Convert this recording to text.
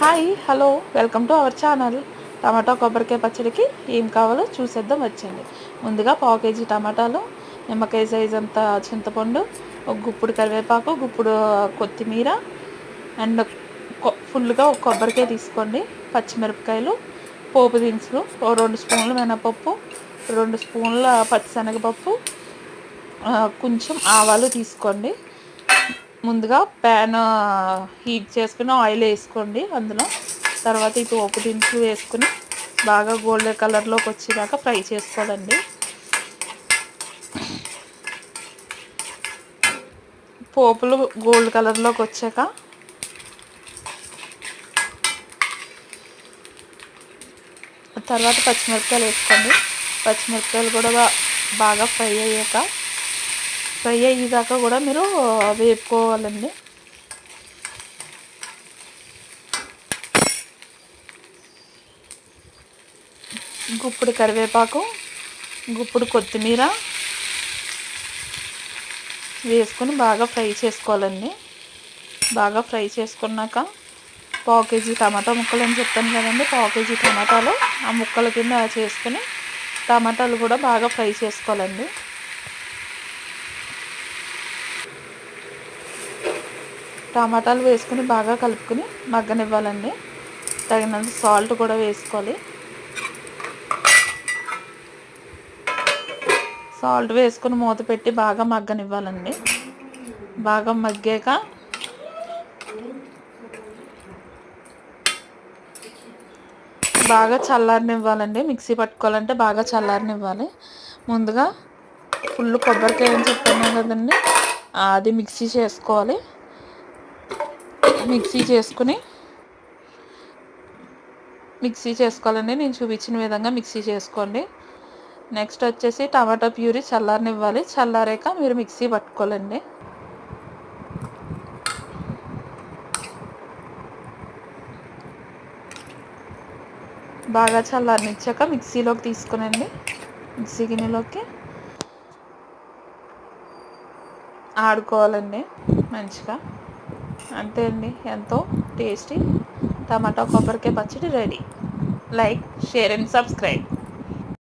Hi hello welcome to our channel. టమాటా కొబ్బరికాయ పచ్చడికి ఏం కావాలో చూసేద్దాం వచ్చండి. ముందుగా పావు కేజీ టమాటాలు, నిమ్మకాయ సైజ్ అంత చింతపండు, ఒక గుప్పుడు కరివేపాకు, గుప్పుడు కొత్తిమీర అండ్ ఫుల్గా ఒక కొబ్బరికాయ తీసుకోండి. పచ్చిమిరపకాయలు, పోపు దినుసులు, ఓ 2 స్పూన్లు మినపప్పు, 2 స్పూన్ల పచ్చిశనగపప్పు, కొంచెం ఆవాలు తీసుకోండి. ముందుగా ప్యాన్ హీట్ చేసుకుని ఆయిల్ వేసుకోండి. అందులో తర్వాత ఈ పోపు దినుసులు వేసుకుని బాగా గోల్డెన్ కలర్లోకి వచ్చేదాకా ఫ్రై చేసుకోవాలండి. పోపులు గోల్డ్ కలర్లోకి వచ్చాక తర్వాత పచ్చిమిరపకాయలు వేసుకోండి. పచ్చిమిరపకాయలు కూడా బాగా ఫ్రై అయ్యేదాకా కూడా మీరు వేపుకోవాలండి. గుప్పుడు కరివేపాకు, గుప్పుడు కొత్తిమీర వేసుకొని బాగా ఫ్రై చేసుకోవాలండి. బాగా ఫ్రై చేసుకున్నాక పావు కేజీ టమాటా ముక్కలు అని చెప్పాను కదండి, పావు కేజీ టమాటాలు ఆ ముక్కల కింద చేసుకుని టమాటాలు కూడా బాగా ఫ్రై చేసుకోవాలండి. టమాటాలు వేసుకుని బాగా కలుపుకొని మగ్గనివ్వాలండి. తగినంత సాల్ట్ కూడా వేసుకోవాలి. సాల్ట్ వేసుకుని మూత పెట్టి బాగా మగ్గనివ్వాలండి. బాగా మగ్గాక బాగా చల్లారనివ్వాలండి. మిక్సీ పట్టుకోవాలంటే బాగా చల్లారనివ్వాలి. ముందుగా ఫుల్ కొబ్బరికాయ అని చెప్పాను కదండి, అది మిక్సీ చేసుకోవాలి. మిక్సీ చేసుకోవాలండి. నేను చూపించిన విధంగా మిక్సీ చేసుకోండి. నెక్స్ట్ వచ్చేసి టమాటా ప్యూరీ చల్లారనివ్వాలి. చల్లారాక మీరు మిక్సీ పట్టుకోవాలండి. బాగా చల్లారనిచ్చాక మిక్సీలోకి తీసుకునండి. మిక్సీ గిన్నెలోకి ఆడుకోవాలండి మంచిగా. అంతే అండి, ఎంతో టేస్టీ టమాటా కొబ్బరికాయ పచ్చడి ready. Like, share and subscribe.